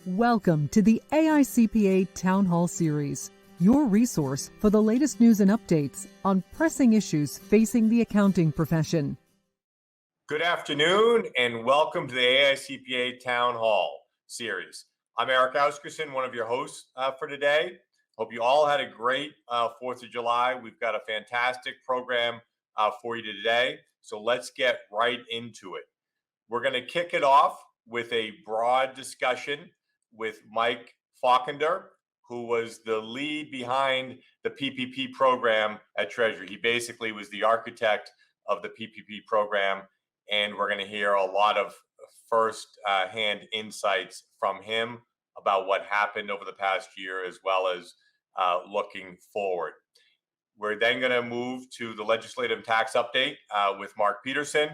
Welcome to the AICPA Town Hall Series, your resource for the latest news and updates on pressing issues facing the accounting profession. Good afternoon and welcome to the AICPA Town Hall Series. I'm Eric Auskerson, one of your hosts for today. Hope you all had a great 4th of July. We've got a fantastic program for you today, so let's get right into it. We're going to kick it off with a broad discussion with Mike Faulkender, who was the lead behind the PPP program at Treasury. He basically was the architect of the PPP program, and we're going to hear a lot of first-hand insights from him about what happened over the past year, as well as looking forward. We're then going to move to the legislative tax update with Mark Peterson,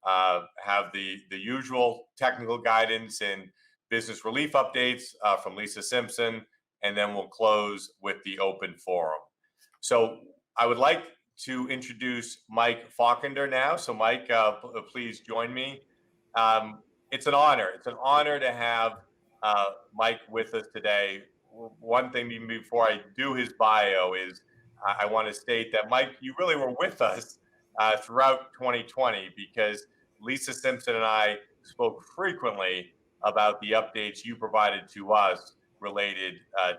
have the usual technical guidance and business relief updates from Lisa Simpson, and then we'll close with the open forum. So I would like to introduce Mike Faulkender now. So Mike, please join me. It's an honor. It's an honor to have Mike with us today. One thing even before I do his bio is I want to state that, Mike, you really were with us throughout 2020 because Lisa Simpson and I spoke frequently about the updates you provided to us related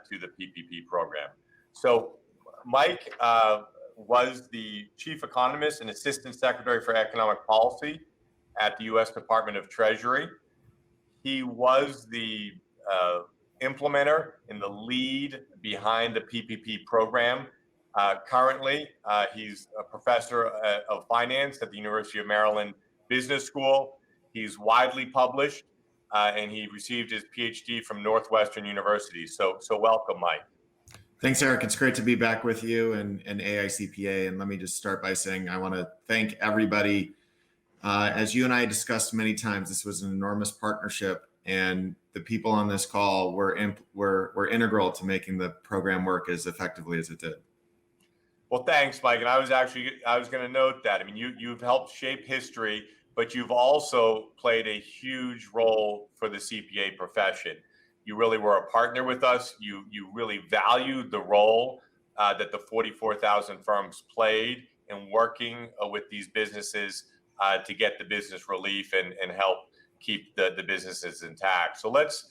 to the PPP program. So Mike was the chief economist and assistant secretary for economic policy at the U.S. Department of Treasury. He was the implementer and the lead behind the PPP program. Currently, he's a professor of finance at the University of Maryland Business School. He's widely published, and he received his PhD from Northwestern University. So welcome, Mike. Thanks, Eric. It's great to be back with you and AICPA. And let me just start by saying I want to thank everybody. As you and I discussed many times, this was an enormous partnership, and the people on this call were integral to making the program work as effectively as it did. Well, thanks, Mike. And I was going to note that. I mean, you've helped shape history, but you've also played a huge role for the CPA profession. You really were a partner with us. You really valued the role that the 44,000 firms played in working with these businesses to get the business relief and help keep the businesses intact. So let's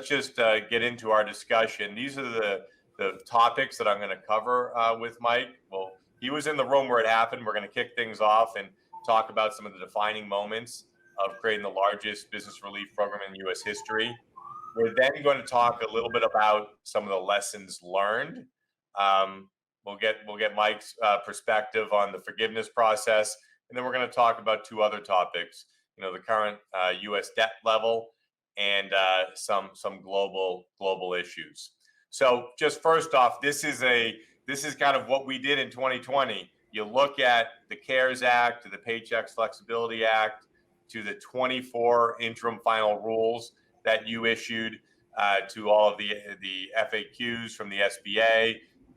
just get into our discussion. These are the topics that I'm going to cover with Mike. Well, he was in the room where it happened. We're going to kick things off and talk about some of the defining moments of creating the largest business relief program in U.S. history. We're then going to talk a little bit about some of the lessons learned. We'll get Mike's perspective on the forgiveness process, and then we're going to talk about two other topics. The current U.S. debt level and some global issues. So just first off, this is kind of what we did in 2020. You look at the CARES Act, to the Paycheck Flexibility Act, to the 24 interim final rules that you issued, to all of the FAQs from the SBA,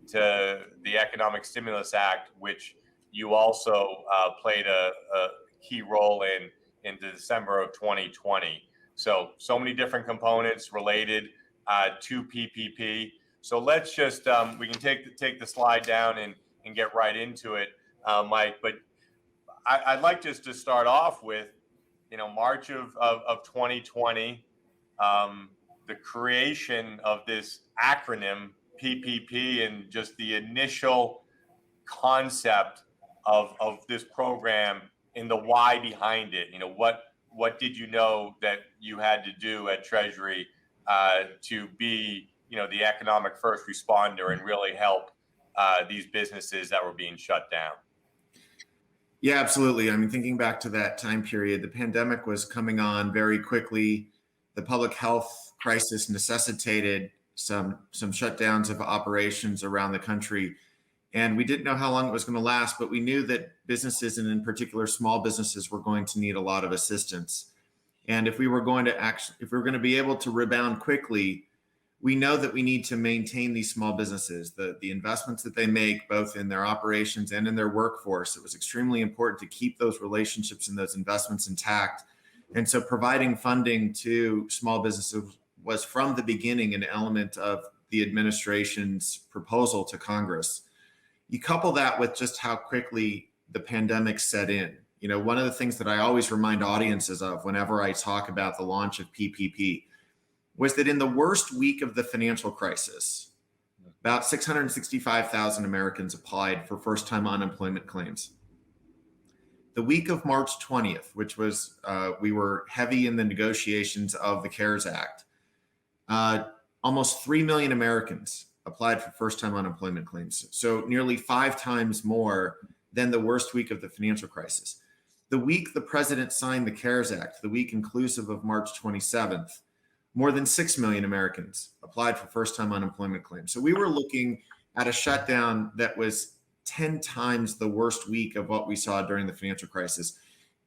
to the Economic Stimulus Act, which you also played a key role in December of 2020. So many different components related to PPP. So let's just, we can take the slide down and get right into it, Mike. But I'd like just to start off with, March of 2020, the creation of this acronym PPP and just the initial concept of this program and the why behind it. What did you know that you had to do at Treasury to be, the economic first responder and really help these businesses that were being shut down? Yeah, absolutely. I mean, thinking back to that time period, the pandemic was coming on very quickly. The public health crisis necessitated some shutdowns of operations around the country. And we didn't know how long it was going to last, but we knew that businesses, and in particular small businesses, were going to need a lot of assistance. And if we were going to be able to rebound quickly, we know that we need to maintain these small businesses, the investments that they make, both in their operations and in their workforce. It was extremely important to keep those relationships and those investments intact. And so providing funding to small businesses was from the beginning an element of the administration's proposal to Congress. You couple that with just how quickly the pandemic set in. One of the things that I always remind audiences of whenever I talk about the launch of PPP was that in the worst week of the financial crisis, about 665,000 Americans applied for first-time unemployment claims. The week of March 20th, which was, we were heavy in the negotiations of the CARES Act, almost 3 million Americans applied for first-time unemployment claims. So nearly 5 times more than the worst week of the financial crisis. The week the president signed the CARES Act, the week inclusive of March 27th, more than 6 million Americans applied for first-time unemployment claims. So we were looking at a shutdown that was 10 times the worst week of what we saw during the financial crisis.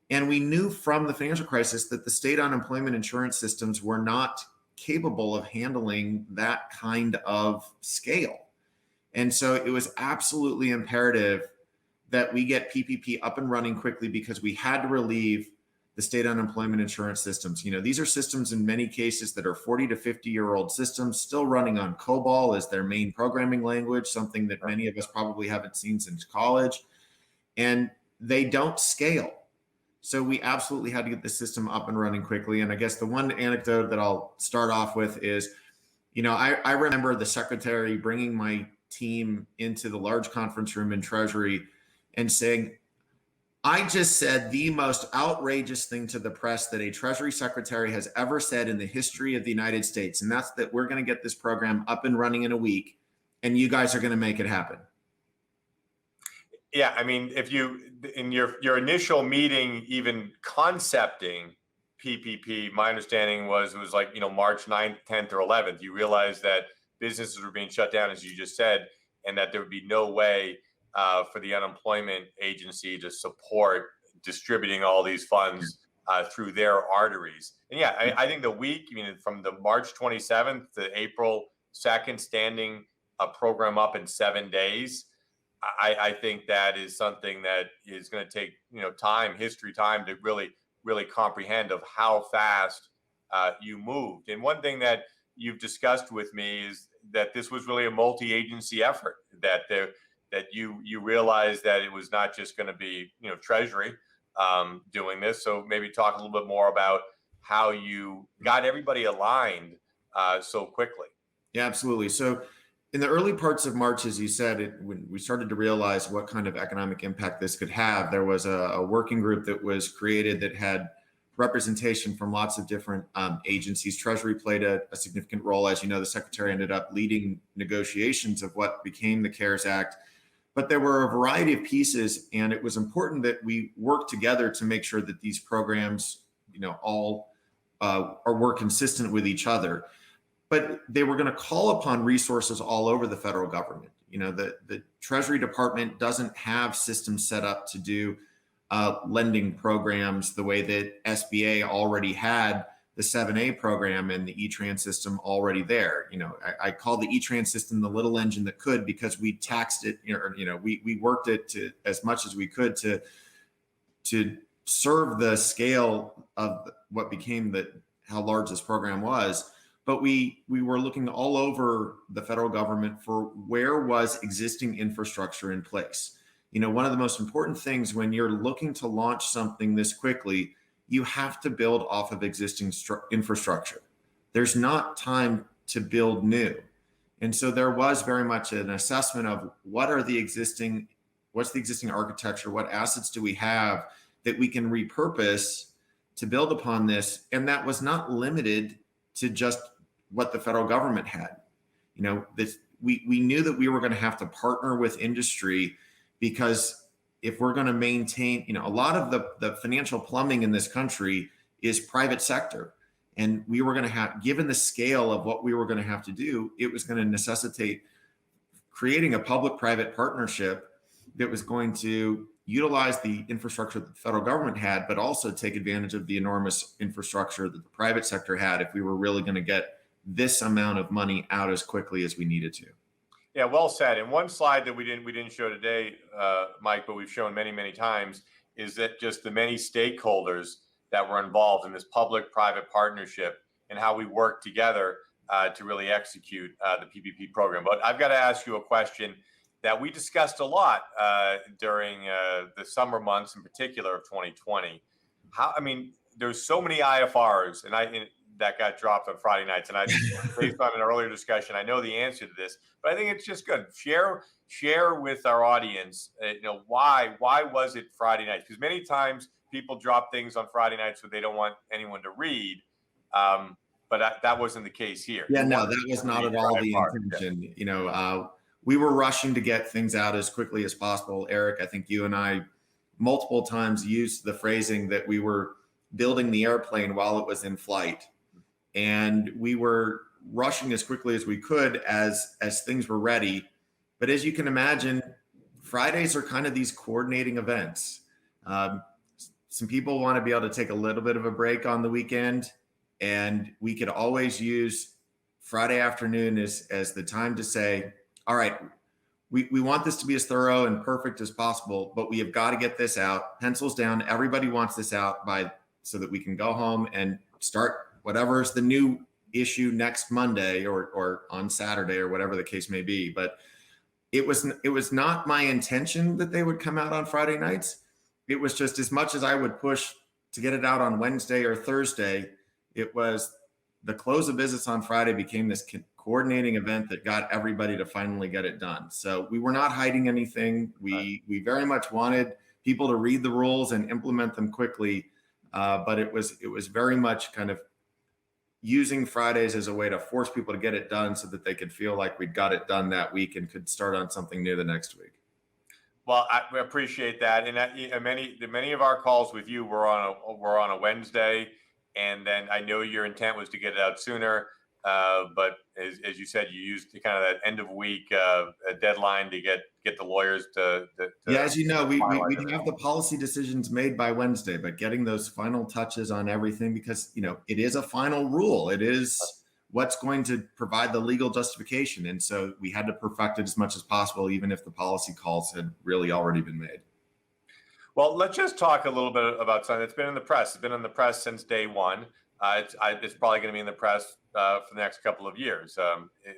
And we knew from the financial crisis that the state unemployment insurance systems were not capable of handling that kind of scale. And so it was absolutely imperative that we get PPP up and running quickly because we had to relieve the state unemployment insurance systems. These are systems in many cases that are 40 to 50-year-old systems still running on COBOL as their main programming language, something that many of us probably haven't seen since college. And they don't scale. So we absolutely had to get the system up and running quickly. And I guess the one anecdote that I'll start off with is, I remember the secretary bringing my team into the large conference room in Treasury and saying, I just said the most outrageous thing to the press that a Treasury secretary has ever said in the history of the United States. And that's that we're going to get this program up and running in a week, and you guys are going to make it happen. Yeah, I mean, if you, in your initial meeting, even concepting PPP, my understanding was it was like, March 9th, 10th, or 11th. You realized that businesses were being shut down, as you just said, and that there would be no way for the unemployment agency to support distributing all these funds through their arteries. And yeah, I think the week, from the March 27th to April 2nd, standing a program up in 7 days, I think that is something that is going to take, history time to really comprehend of how fast you moved. And one thing that you've discussed with me is that this was really a multi-agency effort, that you realized that it was not just going to be, Treasury doing this. So maybe talk a little bit more about how you got everybody aligned so quickly. Yeah, absolutely. So in the early parts of March, as you said, when we started to realize what kind of economic impact this could have, there was a working group that was created that had representation from lots of different agencies. Treasury played a significant role. As you know, the secretary ended up leading negotiations of what became the CARES Act. But there were a variety of pieces, and it was important that we work together to make sure that these programs, all were consistent with each other. But they were going to call upon resources all over the federal government. The Treasury Department doesn't have systems set up to do lending programs the way that SBA already had the 7A program and the E-Tran system already there. I call the E-Tran system the little engine that could, because we taxed it, we worked it to as much as we could to serve the scale of what became how large this program was. But we were looking all over the federal government for where was existing infrastructure in place. One of the most important things when you're looking to launch something this quickly, you have to build off of existing infrastructure. There's not time to build new. And so there was very much an assessment of what's the existing architecture, what assets do we have that we can repurpose to build upon this. And that was not limited to just what the federal government had. We knew that we were going to have to partner with industry, because if we're going to maintain, a lot of the financial plumbing in this country is private sector. And we were going to have, given the scale of what we were going to have to do, it was going to necessitate creating a public-private partnership that was going to utilize the infrastructure that the federal government had, but also take advantage of the enormous infrastructure that the private sector had if we were really going to get this amount of money out as quickly as we needed to. Yeah, well said. And one slide that we didn't show today, Mike, but we've shown many, many times, is that just the many stakeholders that were involved in this public-private partnership. and how we work together to really execute the PPP program. But I've got to ask you a question that we discussed a lot during the summer months, in particular of 2020. There's so many IFRs, that got dropped on Friday nights, and based on an earlier discussion, I know the answer to this, but I think it's just good. Share with our audience, why was it Friday nights? Because many times people drop things on Friday nights so they don't want anyone to read. But that wasn't the case here. Yeah, no, that was not at all the intention. We were rushing to get things out as quickly as possible. Eric, I think you and I multiple times used the phrasing that we were building the airplane while it was in flight. And we were rushing as quickly as we could as things were ready. But as you can imagine, Fridays are kind of these coordinating events. Some people want to be able to take a little bit of a break on the weekend, and we could always use Friday afternoon as the time to say, all right, we want this to be as thorough and perfect as possible, but we have got to get this out. Pencils down. Everybody wants this out so that we can go home and start whatever is the new issue next Monday or on Saturday or whatever the case may be. But it was not my intention that they would come out on Friday nights. It was just, as much as I would push to get it out on Wednesday or Thursday, it was the close of business on Friday became this coordinating event that got everybody to finally get it done. So we were not hiding anything. We very much wanted people to read the rules and implement them quickly. But it was very much kind of using Fridays as a way to force people to get it done so that they could feel like we'd got it done that week and could start on something new the next week. Well, I appreciate that. And many of our calls with you were on a Wednesday, and then I know your intent was to get it out sooner. But as you said, you used kind of that end of week deadline to get the lawyers to yeah, as you know, we have the policy decisions made by Wednesday, but getting those final touches on everything, because it is a final rule. It is what's going to provide the legal justification, and so we had to perfect it as much as possible, even if the policy calls had really already been made. Well, let's just talk a little bit about something that's been in the press. It's been in the press since day one. It's probably going to be in the press for the next couple of years,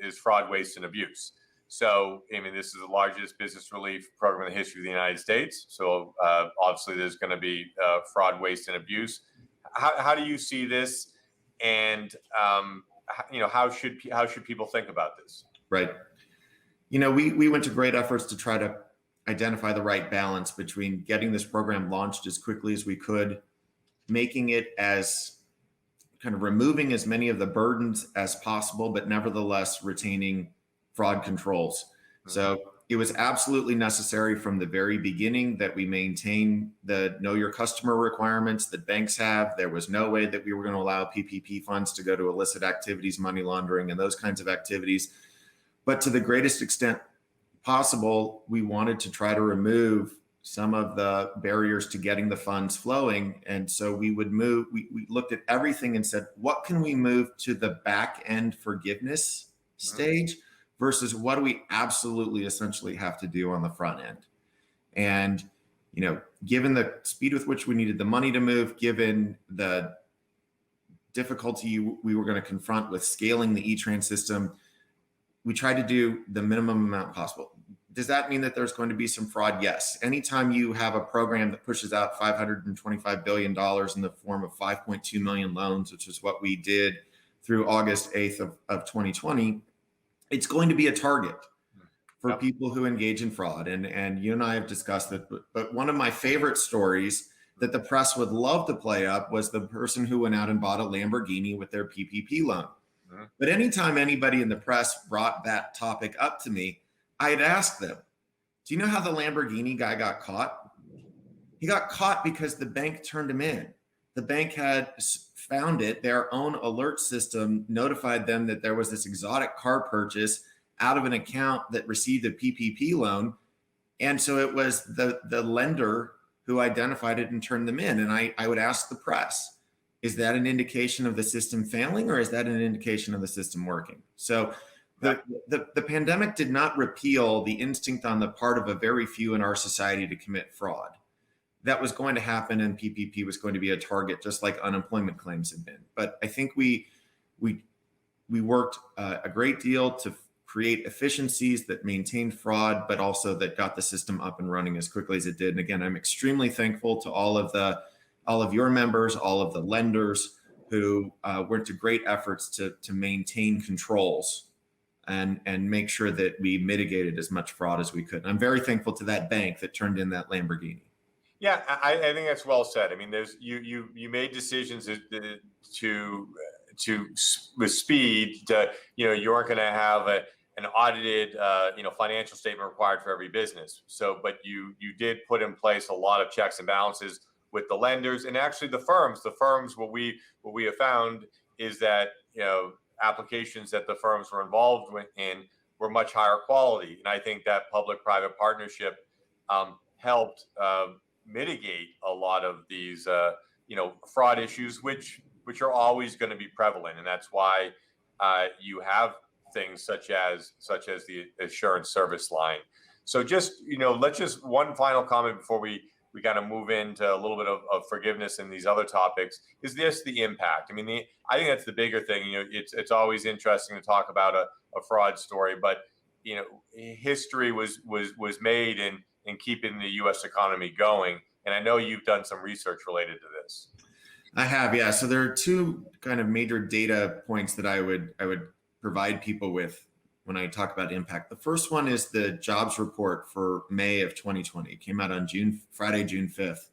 is fraud, waste, and abuse. So, this is the largest business relief program in the history of the United States. So, obviously, there's going to be fraud, waste, and abuse. How do you see this, and how should people think about this? Right. We went to great efforts to try to identify the right balance between getting this program launched as quickly as we could, making it as kind of removing as many of the burdens as possible, but nevertheless retaining fraud controls. Mm-hmm. So it was absolutely necessary from the very beginning that we maintain the know your customer requirements that banks have. There was no way that we were going to allow PPP funds to go to illicit activities, money laundering, and those kinds of activities. But to the greatest extent possible, we wanted to try to remove some of the barriers to getting the funds flowing. And so we looked at everything and said, what can we move to the back end forgiveness stage versus what do we absolutely essentially have to do on the front end? And, given the speed with which we needed the money to move, given the difficulty we were going to confront with scaling the E-Trans system, we tried to do the minimum amount possible. Does that mean that there's going to be some fraud? Yes. Anytime you have a program that pushes out $525 billion in the form of 5.2 million loans, which is what we did through August 8th of 2020, it's going to be a target for people who engage in fraud. And you and I have discussed it, but one of my favorite stories that the press would love to play up was the person who went out and bought a Lamborghini with their PPP loan. But anytime anybody in the press brought that topic up to me, I'd ask them, do you know how the Lamborghini guy got caught? He got caught because the bank turned him in. The bank had found it. Their own alert system notified them that there was this exotic car purchase out of an account that received a PPP loan. And so it was the lender who identified it and turned them in. And I would ask the press, is that an indication of the system failing, or is that an indication of the system working? So the pandemic did not repeal the instinct on the part of a very few in our society to commit fraud. That was going to happen, and PPP was going to be a target, just like unemployment claims had been. But I think we We we worked a great deal to create efficiencies that maintained fraud, but also that got the system up and running as quickly as it did. And again, I'm extremely thankful to all of your members, all of the lenders who went to great efforts to maintain controls and make sure that we mitigated as much fraud as we could. And I'm very thankful to that bank that turned in that Lamborghini. Yeah, I think that's well said. I mean, there's you made decisions to with speed. You weren't going to have an audited financial statement required for every business. So, but you did put in place a lot of checks and balances with the lenders and actually the firms. The firms, what we have found is that applications that the firms were involved in were much higher quality, and I think that public-private partnership helped mitigate a lot of these fraud issues, which are always going to be prevalent, and that's why you have things such as the assurance service line. So let's just one final comment before we kind of move into a little bit of forgiveness and these other topics. Is this the impact? I mean, I think that's the bigger thing. It's always interesting to talk about a fraud story, but history was made in keeping the U.S. economy going. And I know you've done some research related to this. I have, yeah. So there are two kind of major data points that I would provide people with when I talk about impact. The first one is the jobs report for May of 2020. It came out on Friday, June 5th.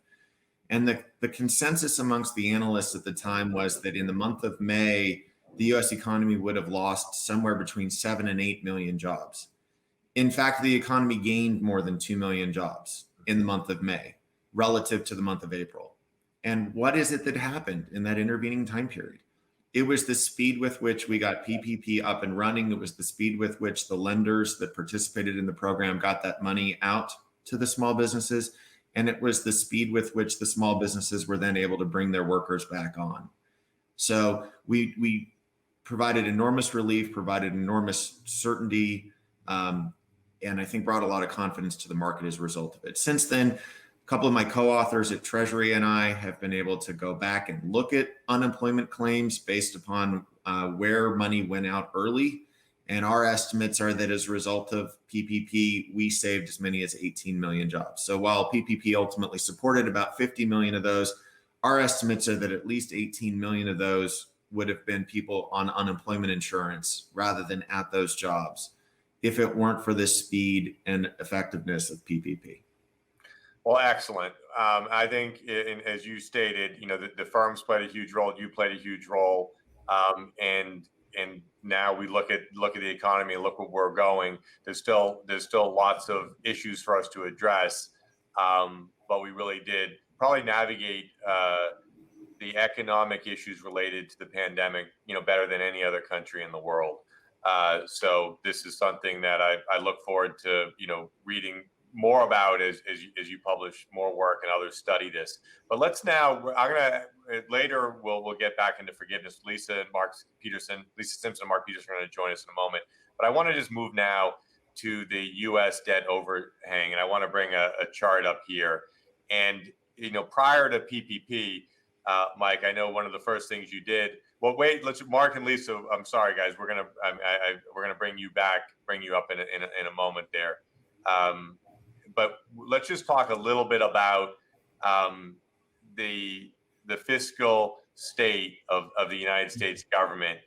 And the consensus amongst the analysts at the time was that in the month of May, the US economy would have lost somewhere between 7 and 8 million jobs. In fact, the economy gained more than 2 million jobs in the month of May relative to the month of April. And what is it that happened in that intervening time period? It was the speed with which we got PPP up and running. It was the speed with which the lenders that participated in the program got that money out to the small businesses. And it was the speed with which the small businesses were then able to bring their workers back on. So we provided enormous relief, provided enormous certainty, and I think brought a lot of confidence to the market as a result of it. Since then, a couple of my co-authors at Treasury and I have been able to go back and look at unemployment claims based upon where money went out early. And our estimates are that as a result of PPP, we saved as many as 18 million jobs. So while PPP ultimately supported about 50 million of those, our estimates are that at least 18 million of those would have been people on unemployment insurance rather than at those jobs if it weren't for the speed and effectiveness of PPP. Well, excellent. I think, as you stated, the firms played a huge role. You played a huge role, and now we look at the economy and look where we're going. There's still lots of issues for us to address, but we really did probably navigate the economic issues related to the pandemic, better than any other country in the world. So this is something that I look forward to, reading more about as you publish more work and others study this. But let's now, later we'll get back into forgiveness. Lisa Simpson and Mark Peterson are going to join us in a moment. But I want to just move now to the U.S. debt overhang, and I want to bring a chart up here. And prior to PPP, Mike, I know one of the first things you did. Well, wait. Mark and Lisa. I'm sorry, guys. We're gonna bring you up in a moment there. But let's just talk a little bit about the fiscal state of the United States government,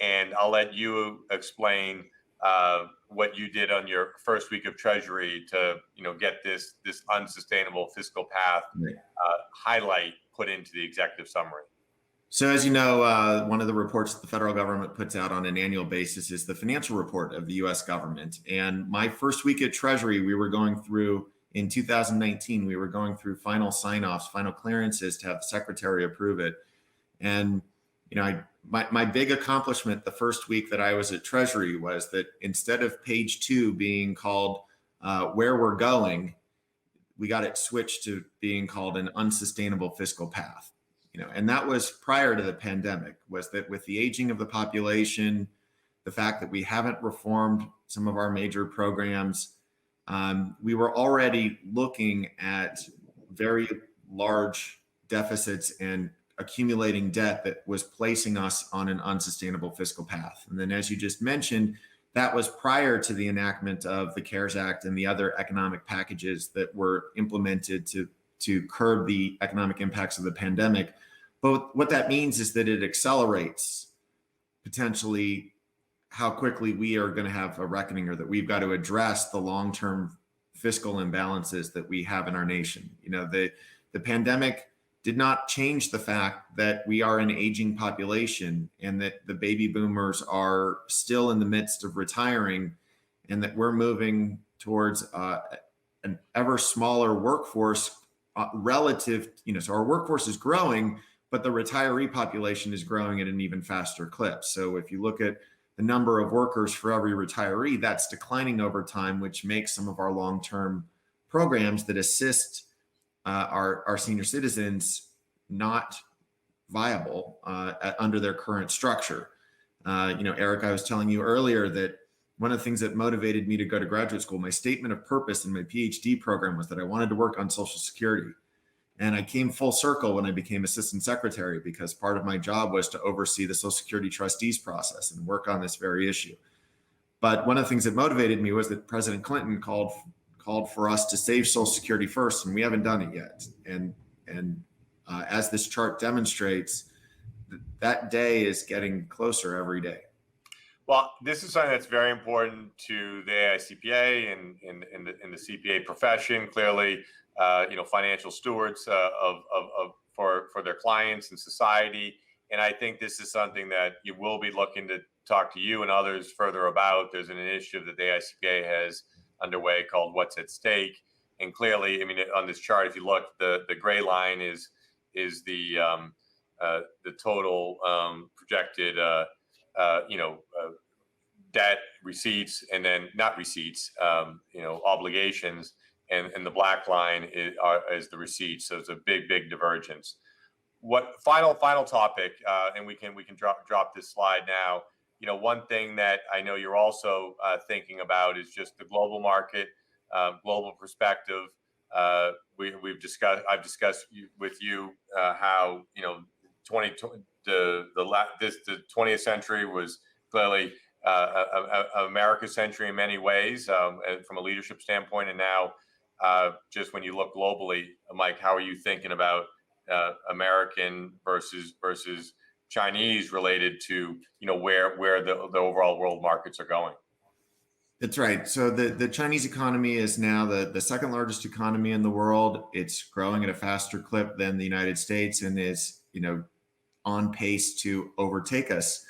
and I'll let you explain what you did on your first week of Treasury to get this unsustainable fiscal path highlight put into the executive summary. So as you know, one of the reports that the federal government puts out on an annual basis is the financial report of the U.S. government. And my first week at Treasury, in 2019, we were going through final sign-offs, final clearances to have the secretary approve it. And my big accomplishment the first week that I was at Treasury was that instead of page 2 being called Where We're Going, we got it switched to being called an unsustainable fiscal path. And that was prior to the pandemic, was that with the aging of the population, the fact that we haven't reformed some of our major programs, we were already looking at very large deficits and accumulating debt that was placing us on an unsustainable fiscal path. And then, as you just mentioned, that was prior to the enactment of the CARES Act and the other economic packages that were implemented to curb the economic impacts of the pandemic. But what that means is that it accelerates potentially how quickly we are going to have a reckoning, or that we've got to address the long-term fiscal imbalances that we have in our nation. The pandemic did not change the fact that we are an aging population and that the baby boomers are still in the midst of retiring, and that we're moving towards an ever smaller workforce relative, so our workforce is growing, but the retiree population is growing at an even faster clip. So if you look at the number of workers for every retiree, that's declining over time, which makes some of our long-term programs that assist our senior citizens not viable under their current structure. Eric, I was telling you earlier that one of the things that motivated me to go to graduate school, my statement of purpose in my PhD program, was that I wanted to work on Social Security. And I came full circle when I became assistant secretary, because part of my job was to oversee the Social Security trustees process and work on this very issue. But one of the things that motivated me was that President Clinton called for us to save Social Security first, and we haven't done it yet. And as this chart demonstrates, that day is getting closer every day. Well, this is something that's very important to the AICPA and in the CPA profession. Clearly, financial stewards for their clients and society. And I think this is something that you will be looking to talk to you and others further about. There's an initiative that the AICPA has underway called What's at Stake. And clearly, on this chart, if you look, the gray line is the total projected debt, receipts, and then not receipts, obligations. And the black line is the receipts. So it's a big divergence. What final topic, and we can drop this slide now. One thing that I know you're also thinking about is just the global market, global perspective. I've discussed with you how the 20th century was clearly America's century in many ways, from a leadership standpoint, and now. Just when you look globally, Mike, how are you thinking about American versus Chinese related to where the overall world markets are going? That's right. So the Chinese economy is now the second largest economy in the world. It's growing at a faster clip than the United States, and is on pace to overtake us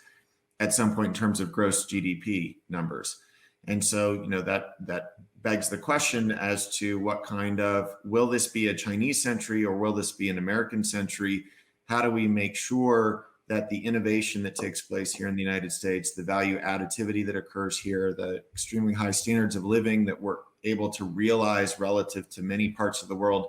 at some point in terms of gross GDP numbers. And so that begs the question as to what kind of, will this be a Chinese century or will this be an American century? How do we make sure that the innovation that takes place here in the United States, the value additivity that occurs here, the extremely high standards of living that we're able to realize relative to many parts of the world,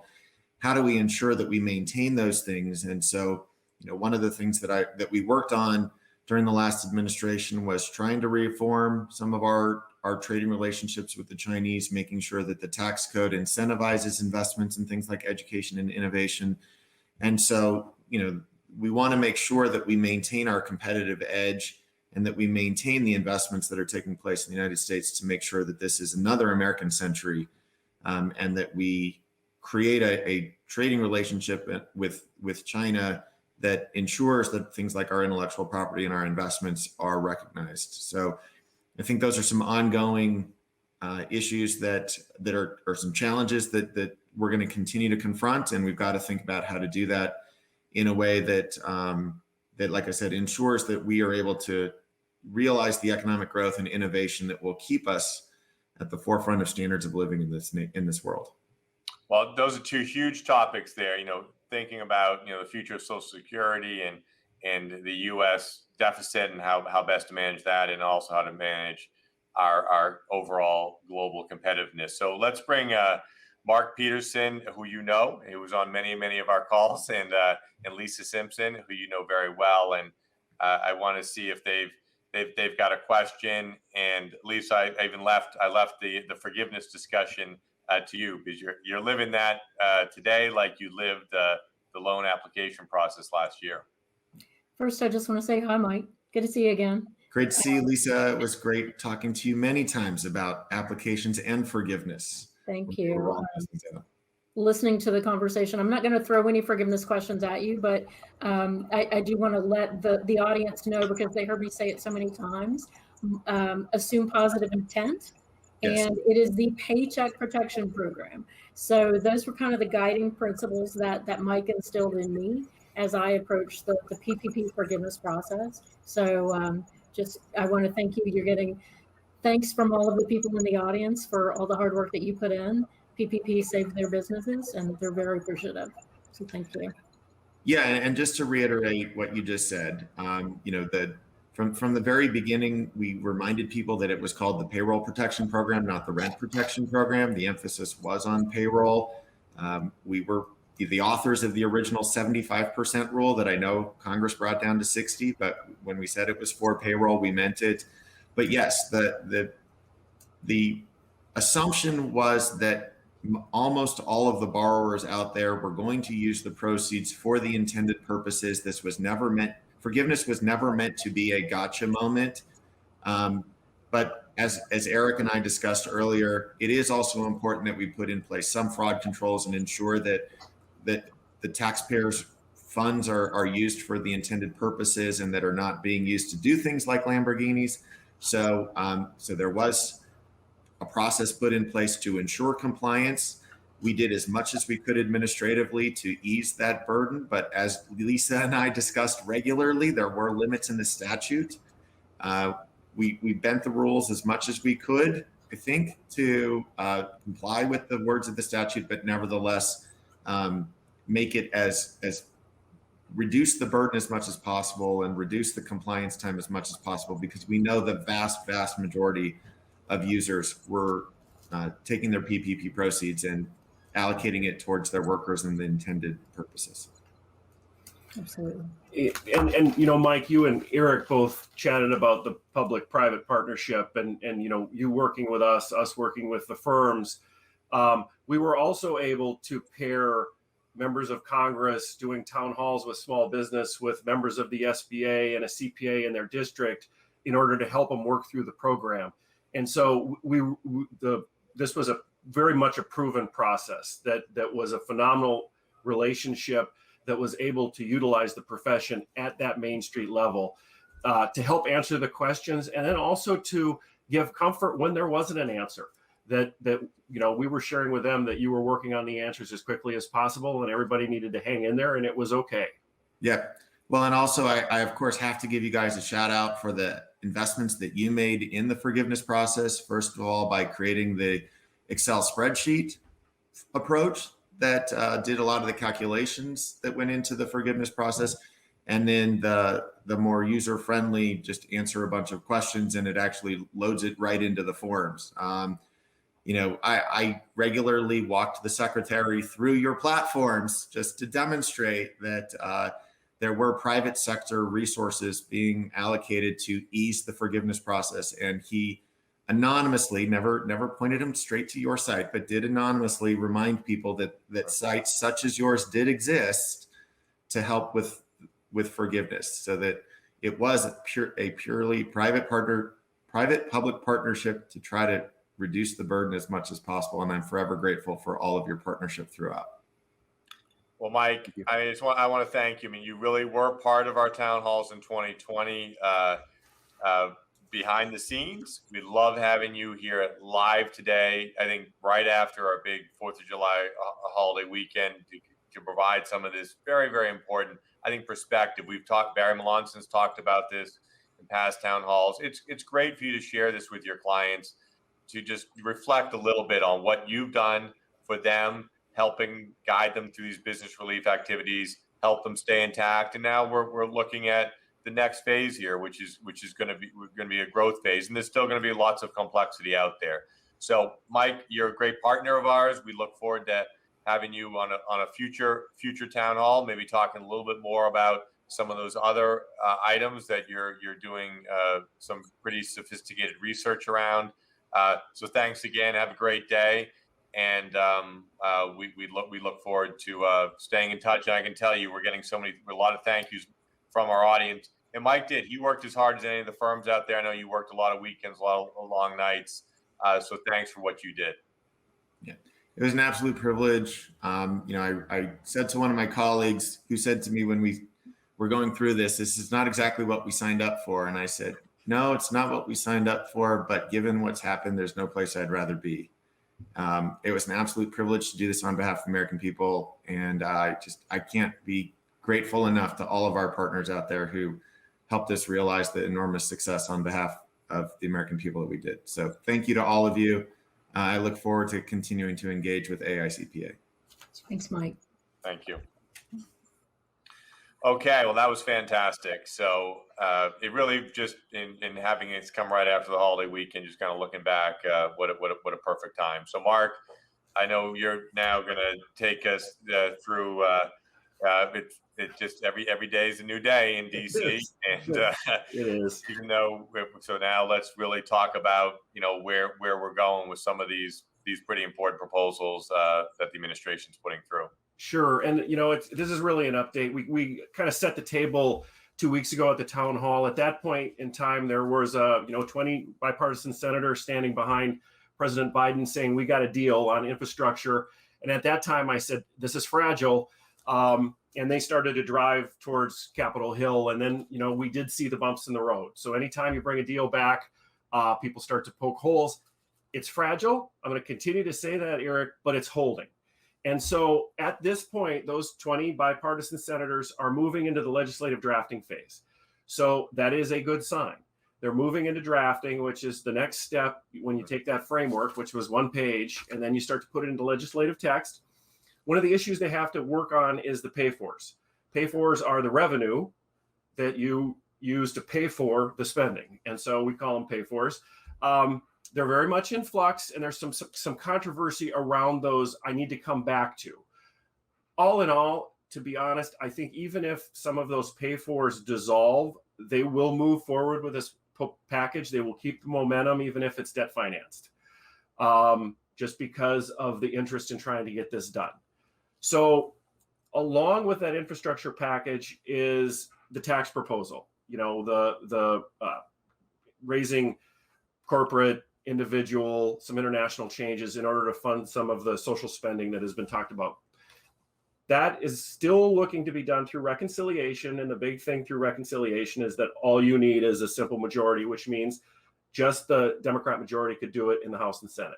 how do we ensure that we maintain those things? And so, one of the things that we worked on during the last administration was trying to reform some of our trading relationships with the Chinese, making sure that the tax code incentivizes investments in things like education and innovation. And so, we want to make sure that we maintain our competitive edge and that we maintain the investments that are taking place in the United States to make sure that this is another American century, and that we create a trading relationship with China that ensures that things like our intellectual property and our investments are recognized. So I think those are some ongoing issues that are some challenges that we're going to continue to confront, and we've got to think about how to do that in a way that, like I said, ensures that we are able to realize the economic growth and innovation that will keep us at the forefront of standards of living in this world. Well, those are two huge topics there. Thinking about the future of Social Security and the U.S. deficit and how best to manage that, and also how to manage our overall global competitiveness. So let's bring Mark Peterson, who he was on many of our calls, and Lisa Simpson, who very well. And I want to see if they've got a question. And Lisa, I left the forgiveness discussion to you, because you're living that today like you lived the the loan application process last year. First, I just want to say hi, Mike. Good to see you again. Great to see you, Lisa. It was great talking to you many times about applications and forgiveness. Thank We're you. all listening to them. Listening to the conversation. I'm not going to throw any forgiveness questions at you, but I do want to let the audience know, because they heard me say it so many times, assume positive intent. Yes. And it is the Paycheck Protection Program. So those were kind of the guiding principles that Mike instilled in me as I approached the PPP forgiveness process. So I want to thank you. You're getting thanks from all of the people in the audience for all the hard work that you put in. PPP saved their businesses, and they're very appreciative. So thank you. Yeah, and just to reiterate what you just said, from the very beginning, we reminded people that it was called the Payroll Protection Program, not the Rent Protection Program. The emphasis was on payroll. We were the authors of the original 75% rule that I know Congress brought down to 60, but when we said it was for payroll, we meant it. But yes, the assumption was that almost all of the borrowers out there were going to use the proceeds for the intended purposes. Forgiveness was never meant to be a gotcha moment. But as Eric and I discussed earlier, it is also important that we put in place some fraud controls and ensure that the taxpayers' funds are used for the intended purposes and that are not being used to do things like Lamborghinis. So there was a process put in place to ensure compliance. We did as much as we could administratively to ease that burden, but as Lisa and I discussed regularly, there were limits in the statute. We bent the rules as much as we could, I think, to comply with the words of the statute, but nevertheless make it as reduce the burden as much as possible and reduce the compliance time as much as possible, because we know the vast majority of users were taking their PPP proceeds and allocating it towards their workers and the intended purposes. Absolutely. And Mike, you and Eric both chatted about the public-private partnership and you working with us working with the firms. We were also able to pair members of Congress doing town halls with small business with members of the SBA and a CPA in their district in order to help them work through the program. And so this was a very much a proven process that was a phenomenal relationship that was able to utilize the profession at that Main Street level to help answer the questions, and then also to give comfort when there wasn't an answer. That we were sharing with them that you were working on the answers as quickly as possible, and everybody needed to hang in there, and it was okay. Yeah. Well, and also I of course have to give you guys a shout out for the investments that you made in the forgiveness process. First of all, by creating the Excel spreadsheet approach that did a lot of the calculations that went into the forgiveness process, and then the more user-friendly, just answer a bunch of questions and it actually loads it right into the forms. I regularly walked the secretary through your platforms just to demonstrate that there were private sector resources being allocated to ease the forgiveness process. And he anonymously, never pointed him straight to your site, but did anonymously remind people that sites such as yours did exist to help with forgiveness, so that it was a purely private-public partnership to try to reduce the burden as much as possible. And I'm forever grateful for all of your partnership throughout. Well, Mike, I want to thank you. I mean, you really were part of our town halls in 2020 behind the scenes. We love having you here live today. I think right after our big 4th of July holiday weekend to provide some of this very, very important, I think, perspective. Barry Melonson's talked about this in past town halls. It's great for you to share this with your clients, to just reflect a little bit on what you've done for them, helping guide them through these business relief activities, help them stay intact. And now we're looking at the next phase here, which is going to be a growth phase, and there's still going to be lots of complexity out there. So, Mike, you're a great partner of ours. We look forward to having you on a future town hall, maybe talking a little bit more about some of those other items that you're doing some pretty sophisticated research around. So thanks again. Have a great day. and we look forward to staying in touch. And I can tell you, we're getting a lot of thank yous from our audience. And Mike did. He worked as hard as any of the firms out there. I know you worked a lot of weekends, a lot of long nights. So thanks for what you did. Yeah, it was an absolute privilege. I said to one of my colleagues who said to me when we were going through this is not exactly what we signed up for. And I said, no, it's not what we signed up for. But given what's happened, there's no place I'd rather be. It was an absolute privilege to do this on behalf of American people. And I can't be grateful enough to all of our partners out there who helped us realize the enormous success on behalf of the American people that we did. So thank you to all of you. I look forward to continuing to engage with AICPA. Thanks, Mike. Thank you. Okay, well, that was fantastic. So it really just in having it come right after the holiday weekend, just kind of looking back, what a perfect time. So Mark, I know you're now going to take us through it just every day is a new day in DC, and it is. Even though so now let's really talk about where we're going with some of these pretty important proposals that the administration's putting through. Sure, and this is really an update. We kind of set the table 2 weeks ago at the town hall. At that point in time, there was 20 bipartisan senators standing behind President Biden saying we got a deal on infrastructure. And at that time, I said this is fragile. And they started to drive towards Capitol Hill. And then, we did see the bumps in the road. So anytime you bring a deal back, people start to poke holes. It's fragile. I'm going to continue to say that, Eric, but it's holding. And so at this point, those 20 bipartisan senators are moving into the legislative drafting phase. So that is a good sign. They're moving into drafting, which is the next step when you take that framework, which was 1 page, and then you start to put it into legislative text. One of the issues they have to work on is the pay-fors. Pay-fors are the revenue that you use to pay for the spending. And so we call them pay-fors. They're very much in flux, and there's some controversy around those I need to come back to. All in all, to be honest, I think even if some of those pay-fors dissolve, they will move forward with this package. They will keep the momentum, even if it's debt financed, just because of the interest in trying to get this done. So along with that infrastructure package is the tax proposal, the raising corporate, individual, some international changes in order to fund some of the social spending that has been talked about. That is still looking to be done through reconciliation. And the big thing through reconciliation is that all you need is a simple majority, which means just the Democrat majority could do it in the House and Senate.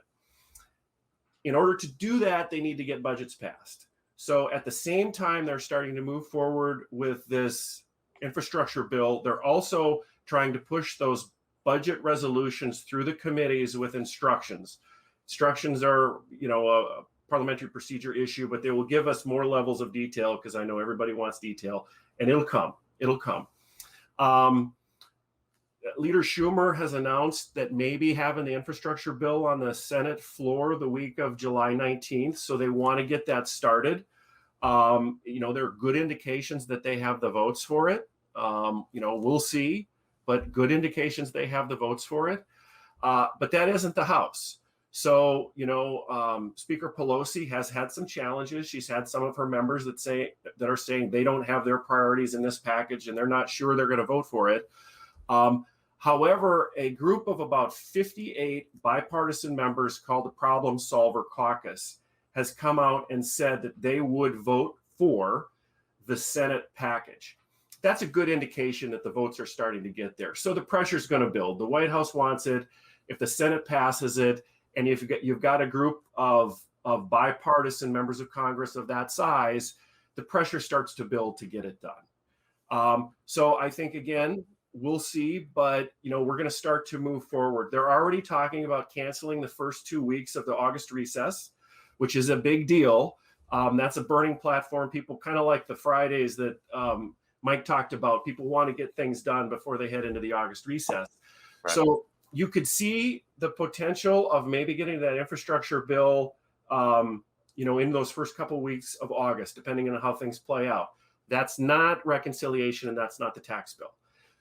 In order to do that, they need to get budgets passed. So at the same time, they're starting to move forward with this infrastructure bill. They're also trying to push those budget resolutions through the committees with instructions. Instructions are, a parliamentary procedure issue, but they will give us more levels of detail because I know everybody wants detail, and it'll come. Leader Schumer has announced that maybe having the infrastructure bill on the Senate floor the week of July 19th. So they want to get that started. There are good indications that they have the votes for it. We'll see, but good indications they have the votes for it. But that isn't the House. So, Speaker Pelosi has had some challenges. She's had some of her members that are saying they don't have their priorities in this package and they're not sure they're going to vote for it. However, a group of about 58 bipartisan members called the Problem Solver Caucus has come out and said that they would vote for the Senate package. That's a good indication that the votes are starting to get there. So the pressure is going to build. The White House wants it. If the Senate passes it, and if you've got a group of bipartisan members of Congress of that size, the pressure starts to build to get it done. So I think, again, we'll see, but we're going to start to move forward. They're already talking about canceling the first 2 weeks of the August recess, which is a big deal. That's a burning platform. People kind of like the Fridays that Mike talked about. People want to get things done before they head into the August recess. Right. So you could see the potential of maybe getting that infrastructure bill, in those first couple of weeks of August, depending on how things play out. That's not reconciliation, and that's not the tax bill.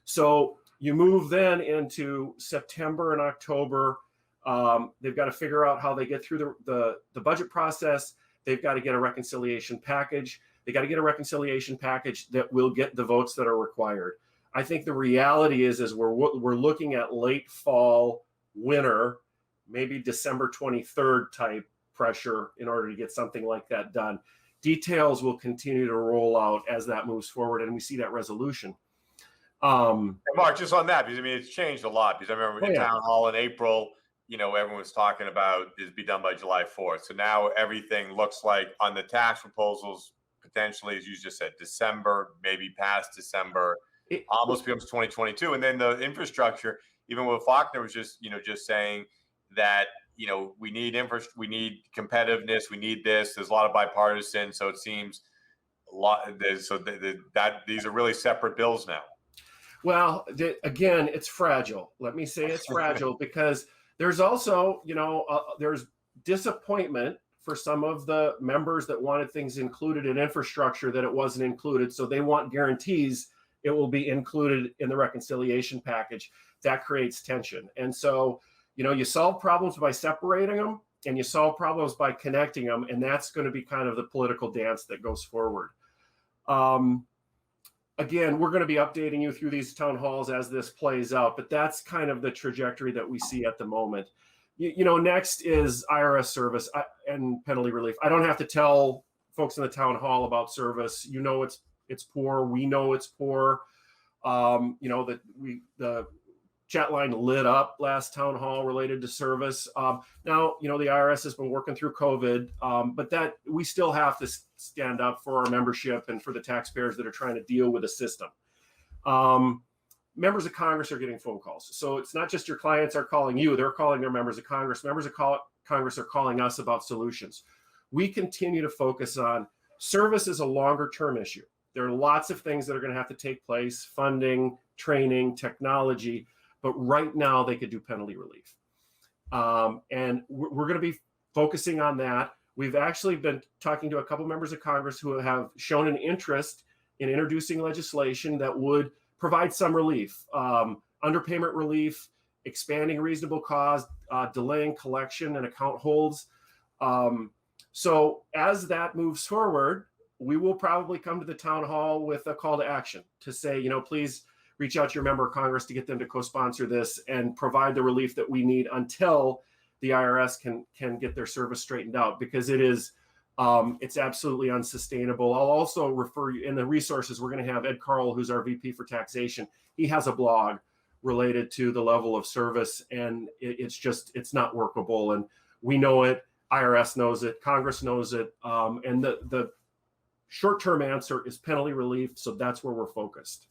So you move then into September and October. They've got to figure out how they get through the budget process. They've got to get a reconciliation package. They got to get a reconciliation package that will get the votes that are required. I think the reality is we're looking at late fall, winter, maybe December 23rd type pressure in order to get something like that done. Details will continue to roll out as that moves forward, and we see that resolution. Mark, just on that, because I mean, it's changed a lot. Because I remember in town hall in April, everyone was talking about this be done by July 4th. So now everything looks like on the tax proposals, potentially, as you just said, December, maybe past December, almost becomes 2022. And then the infrastructure, even what Faulkner was just saying that, we need we need competitiveness, we need this. There's a lot of bipartisan, so it seems a lot. These are really separate bills now. Well, again, it's fragile. Let me say it's fragile because there's also, there's disappointment for some of the members that wanted things included in infrastructure that it wasn't included. So they want guarantees it will be included in the reconciliation package. That creates tension. And so, you solve problems by separating them and you solve problems by connecting them. And that's going to be kind of the political dance that goes forward. Again, we're going to be updating you through these town halls as this plays out, but that's kind of the trajectory that we see at the moment. Next is IRS service and penalty relief. I don't have to tell folks in the town hall about service. It's poor. We know it's poor. That the chat line lit up last town hall related to service. Now, the IRS has been working through COVID, but that we still have to stand up for our membership and for the taxpayers that are trying to deal with the system. Members of Congress are getting phone calls. So it's not just your clients are calling you, they're calling their members of Congress. Members of Congress are calling us about solutions. We continue to focus on service is a longer term issue. There are lots of things that are going to have to take place, funding, training, technology, but right now they could do penalty relief. And we're going to be focusing on that. We've actually been talking to a couple members of Congress who have shown an interest in introducing legislation that would provide some relief, underpayment relief, expanding reasonable cause, delaying collection and account holds. So as that moves forward, we will probably come to the town hall with a call to action to say, please reach out to your member of Congress to get them to co-sponsor this and provide the relief that we need until the IRS can get their service straightened out, because it's absolutely unsustainable. I'll also refer you in the resources. We're going to have Ed Carl, who's our VP for taxation. He has a blog related to the level of service, and it's not workable. And we know it. IRS knows it. Congress knows it. And the short-term answer is penalty relief. So that's where we're focused.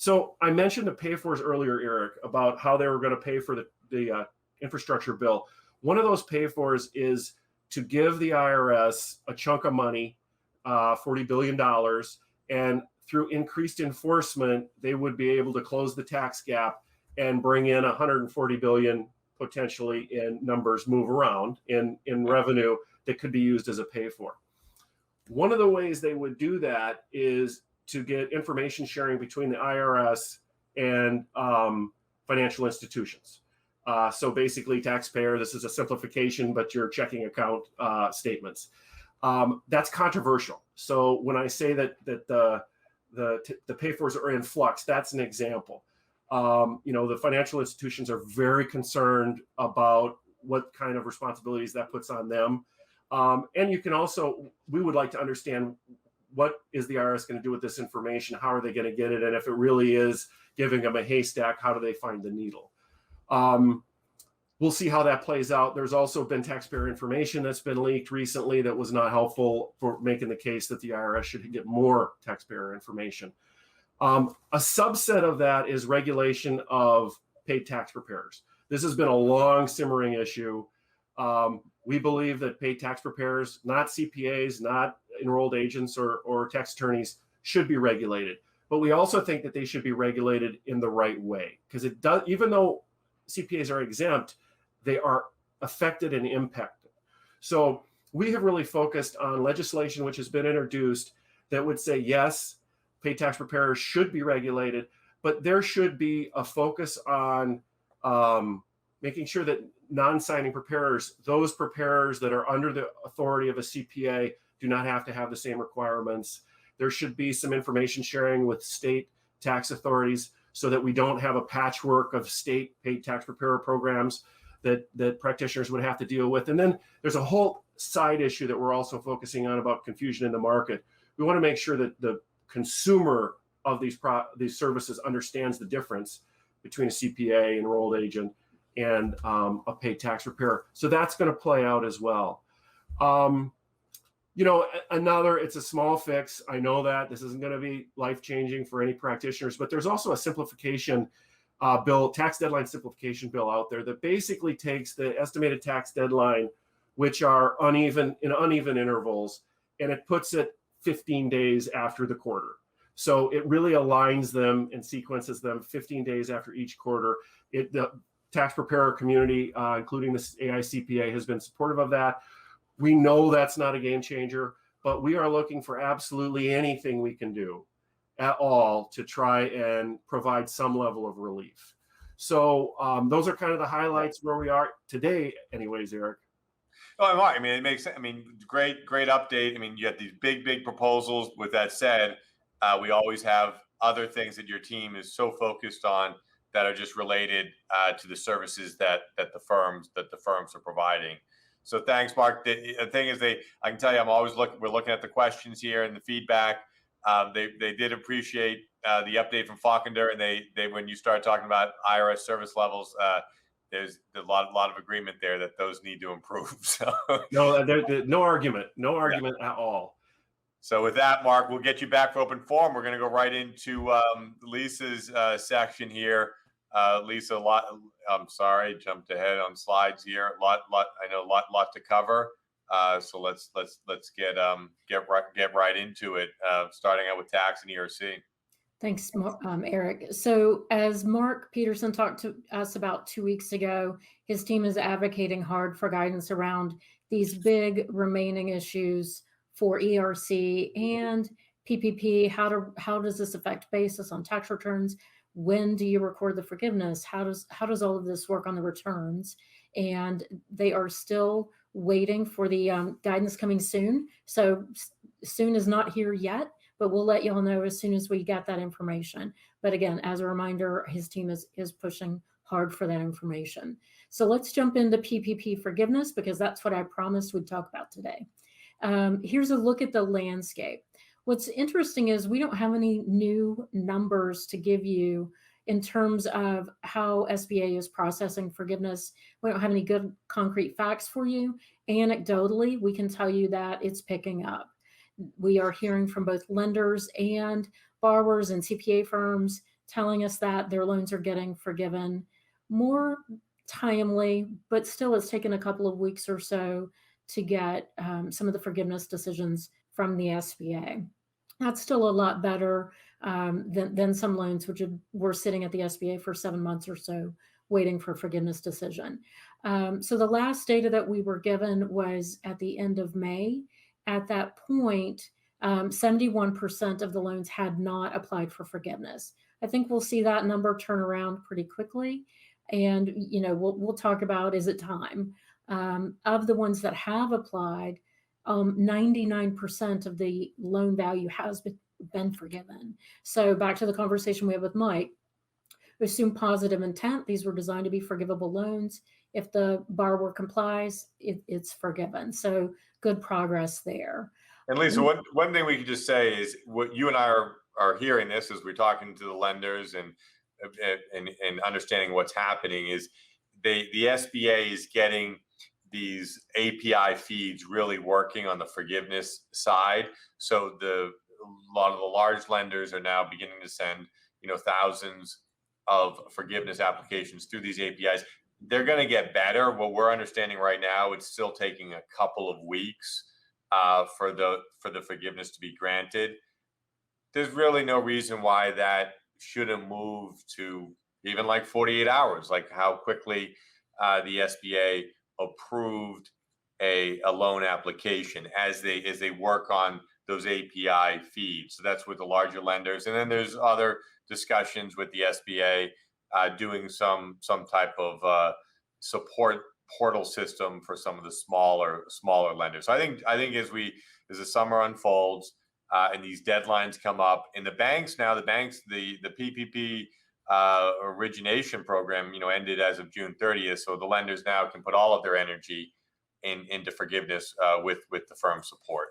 So I mentioned the pay-fors earlier, Eric, about how they were going to pay for the infrastructure bill. One of those pay-fors is to give the IRS a chunk of money, $40 billion, and through increased enforcement, they would be able to close the tax gap and bring in $140 billion potentially in numbers move around in revenue that could be used as a pay-for. One of the ways they would do that is to get information sharing between the IRS and financial institutions. So basically, taxpayer, this is a simplification, but your checking account statements. That's controversial. So when I say that the pay-fors are in flux, that's an example. The financial institutions are very concerned about what kind of responsibilities that puts on them. And you can also, we would like to understand what is the IRS going to do with this information? How are they going to get it? And if it really is giving them a haystack, how do they find the needle? We'll see how that plays out. There's also been taxpayer information that's been leaked recently that was not helpful for making the case that the IRS should get more taxpayer information. A subset of that is regulation of paid tax preparers. This has been a long simmering issue. We believe that paid tax preparers, not CPAs, not enrolled agents or tax attorneys, should be regulated. But we also think that they should be regulated in the right way, because it does, even though CPAs are exempt, they are affected and impacted. So we have really focused on legislation which has been introduced that would say, yes, paid tax preparers should be regulated, but there should be a focus on making sure that non-signing preparers, those preparers that are under the authority of a CPA, do not have to have the same requirements. There should be some information sharing with state tax authorities so that we don't have a patchwork of state paid tax preparer programs that practitioners would have to deal with. And then there's a whole side issue that we're also focusing on about confusion in the market. We want to make sure that the consumer of these services understands the difference between a CPA, enrolled agent, and a paid tax preparer. So that's going to play out as well. It's a small fix. I know that this isn't going to be life-changing for any practitioners, but there's also a simplification bill, tax deadline simplification bill out there that basically takes the estimated tax deadline, which are uneven intervals, and it puts it 15 days after the quarter. So it really aligns them and sequences them 15 days after each quarter. The tax preparer community, including the AICPA, has been supportive of that. We know that's not a game changer, but we are looking for absolutely anything we can do at all to try and provide some level of relief. So those are kind of the highlights where we are today anyways, Eric. Oh, I mean, it makes sense. I mean, great update. I mean, you have these big proposals. With that said, we always have other things that your team is so focused on that are just related to the services that the firms are providing. So thanks, Mark. The thing is, I can tell you, we're looking at the questions here and the feedback. They did appreciate the update from Falkender, and they when you started talking about IRS service levels, there's a lot of agreement there that those need to improve. So no argument at all. So with that, Mark, we'll get you back for open forum. We're going to go right into Lisa's section here. Lisa, I'm sorry, jumped ahead on slides here. I know a lot to cover. So let's get right into it. Starting out with tax and ERC. Thanks, Eric. So as Mark Peterson talked to us about 2 weeks ago, his team is advocating hard for guidance around these big remaining issues for ERC and PPP. How does this affect basis on tax returns? When do you record the forgiveness? How does all of this work on the returns? And they are still waiting for the guidance coming soon. So soon is not here yet, but we'll let you all know as soon as we get that information. But again, as a reminder, his team is pushing hard for that information. So let's jump into PPP forgiveness, because that's what I promised we'd talk about today. Here's a look at the landscape. What's interesting is we don't have any new numbers to give you in terms of how SBA is processing forgiveness. We don't have any good concrete facts for you. Anecdotally, we can tell you that it's picking up. We are hearing from both lenders and borrowers and CPA firms telling us that their loans are getting forgiven more timely, but still it's taken a couple of weeks or so to get some of the forgiveness decisions from the SBA. That's still a lot better than some loans which were sitting at the SBA for 7 months or so waiting for forgiveness decision. So the last data that we were given was at the end of May. At that point, 71% of the loans had not applied for forgiveness. I think we'll see that number turn around pretty quickly. And, we'll talk about, is it time? Of the ones that have applied, 99% of the loan value has been forgiven. So back to the conversation we had with Mike, we assume positive intent. These were designed to be forgivable loans. If the borrower complies, it's forgiven. So good progress there. And Lisa, one thing we could just say is what you and I are hearing this as we're talking to the lenders and understanding what's happening is the SBA is getting these API feeds really working on the forgiveness side. So a lot of the large lenders are now beginning to send, thousands of forgiveness applications through these APIs. They're going to get better. What we're understanding right now, it's still taking a couple of weeks for the forgiveness to be granted. There's really no reason why that shouldn't move to even like 48 hours, like how quickly the SBA approved a loan application as they work on those API feeds. So that's with the larger lenders. And then there's other discussions with the SBA doing some type of support portal system for some of the smaller lenders. So I think as the summer unfolds and these deadlines come up, and the PPP origination program, ended as of June 30th. So the lenders now can put all of their energy into forgiveness with the firm support.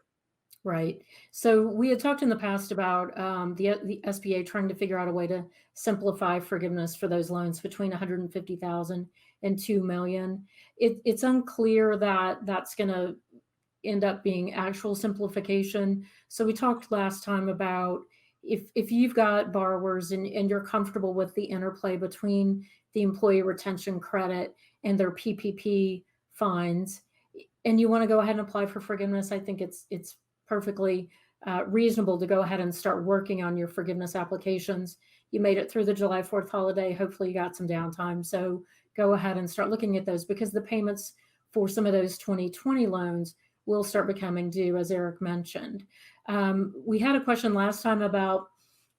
Right. So we had talked in the past about the SBA trying to figure out a way to simplify forgiveness for those loans between 150,000 and 2 million. It's unclear that that's going to end up being actual simplification. So we talked last time about if you've got borrowers and you're comfortable with the interplay between the employee retention credit and their PPP fines, and you want to go ahead and apply for forgiveness, I think it's perfectly reasonable to go ahead and start working on your forgiveness applications. You made it through the July 4th holiday. Hopefully you got some downtime. So go ahead and start looking at those, because the payments for some of those 2020 loans will start becoming due, as Eric mentioned. We had a question last time about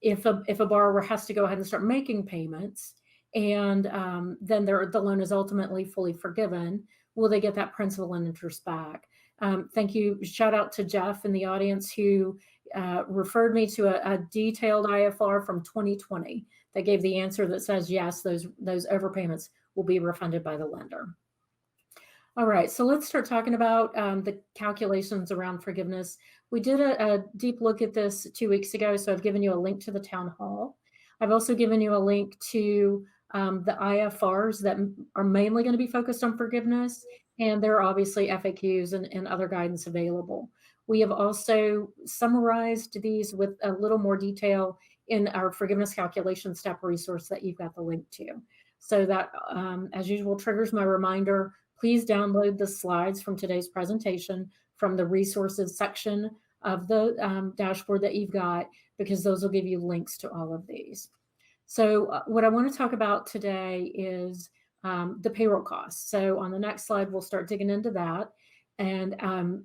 if a borrower has to go ahead and start making payments and then the loan is ultimately fully forgiven, will they get that principal and interest back? Thank you. Shout out to Jeff in the audience who referred me to a detailed IFR from 2020 that gave the answer that says, yes, those overpayments will be refunded by the lender. All right, so let's start talking about the calculations around forgiveness. We did a deep look at this 2 weeks ago, so I've given you a link to the town hall. I've also given you a link to the IFRs that are mainly going to be focused on forgiveness, and there are obviously FAQs and other guidance available. We have also summarized these with a little more detail in our forgiveness calculation step resource that you've got the link to. So that, as usual, triggers my reminder, please download the slides from today's presentation from the resources section of the dashboard that you've got, because those will give you links to all of these. So what I want to talk about today is the payroll costs. So on the next slide, we'll start digging into that. And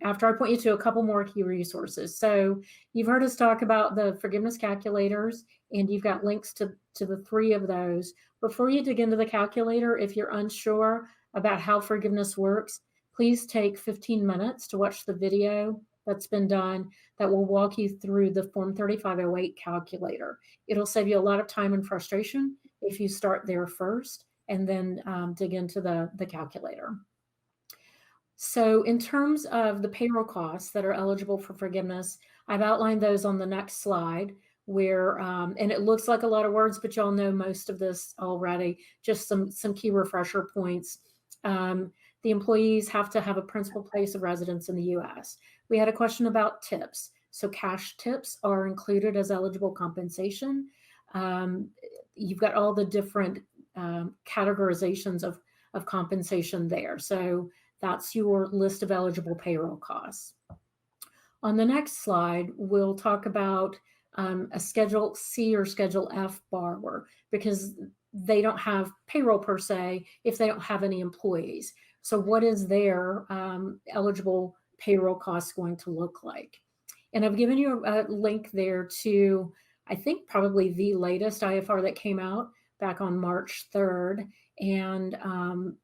after I point you to a couple more key resources. So you've heard us talk about the forgiveness calculators, and you've got links to the 3 of those. Before you dig into the calculator, if you're unsure about how forgiveness works, please take 15 minutes to watch the video that's been done that will walk you through the Form 3508 calculator. It'll save you a lot of time and frustration if you start there first and then dig into the calculator. So in terms of the payroll costs that are eligible for forgiveness, I've outlined those on the next slide, where, and it looks like a lot of words, but y'all know most of this already, just some key refresher points. The employees have to have a principal place of residence in the U.S. We had a question about tips. So cash tips are included as eligible compensation. You've got all the different categorizations of compensation there. So that's your list of eligible payroll costs. On the next slide, we'll talk about a Schedule C or Schedule F borrower, because they don't have payroll per se if they don't have any employees. So what is their eligible payroll costs going to look like? And I've given you a link there to, I think, probably the latest IFR that came out back on March 3rd. And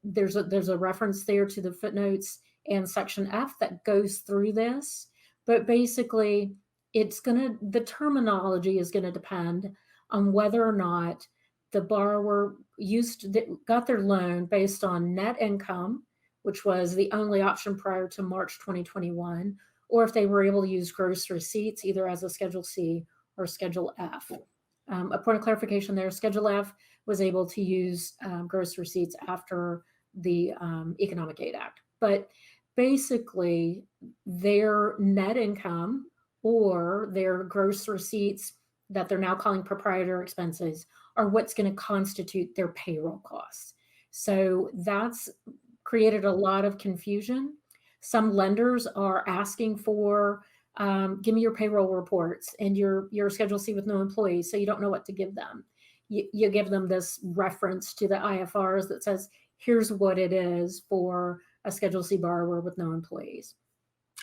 there's a reference there to the footnotes and Section F that goes through this. But basically, the terminology is going to depend on whether or not the borrower got their loan based on net income, which was the only option prior to March 2021, or if they were able to use gross receipts either as a Schedule C or Schedule F. A point of clarification there, Schedule F was able to use gross receipts after the Economic Aid Act. But basically, their net income or their gross receipts that they're now calling proprietor expenses are what's going to constitute their payroll costs. So that's created a lot of confusion. Some lenders are asking for, give me your payroll reports and your Schedule C with no employees, so you don't know what to give them. You give them this reference to the IFRs that says, here's what it is for a Schedule C borrower with no employees.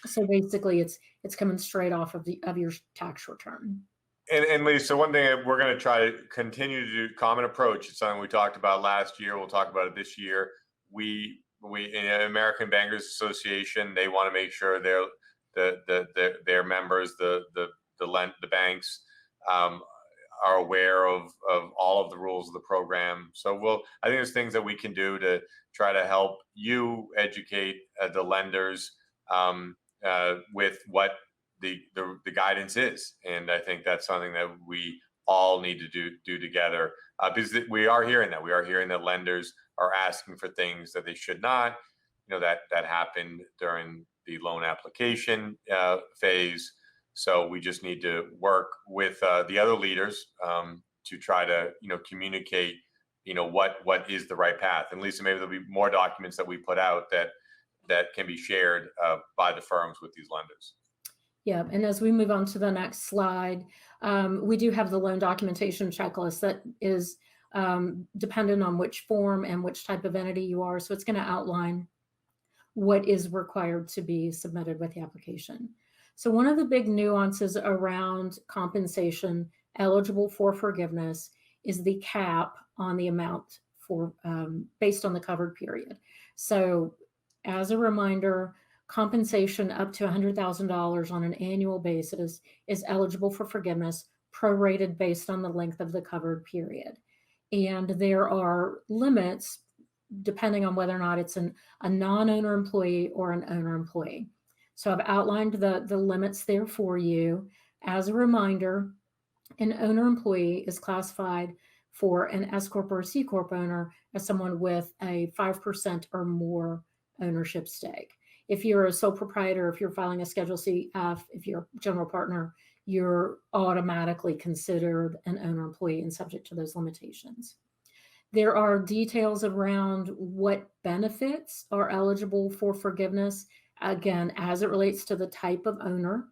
So basically, it's coming straight off of your tax return. And Lisa, one thing that we're going to try to continue to do, common approach. It's something we talked about last year. We'll talk about it this year. we in American Bankers Association, they want to make sure their members, the banks, are aware of all of the rules of the program. So I think there's things that we can do to try to help you educate the lenders with what the guidance is. And I think that's something that we all need to do together, because we are hearing that lenders are asking for things that they should not, that happened during the loan application phase. So we just need to work with the other leaders to try to, communicate, what is the right path. And Lisa, maybe there'll be more documents that we put out that can be shared by the firms with these lenders. Yeah, and as we move on to the next slide, we do have the loan documentation checklist that is dependent on which form and which type of entity you are. So it's going to outline what is required to be submitted with the application. So one of the big nuances around compensation eligible for forgiveness is the cap on the amount for based on the covered period. So as a reminder, compensation up to $100,000 on an annual basis is eligible for forgiveness, prorated based on the length of the covered period. And there are limits depending on whether or not it's a non-owner employee or an owner employee. So I've outlined the limits there for you. As a reminder, an owner employee is classified for an S Corp or a C Corp owner as someone with a 5% or more ownership stake. If you're a sole proprietor, if you're filing a Schedule CF, if you're a general partner, you're automatically considered an owner employee and subject to those limitations. There are details around what benefits are eligible for forgiveness, again, as it relates to the type of owner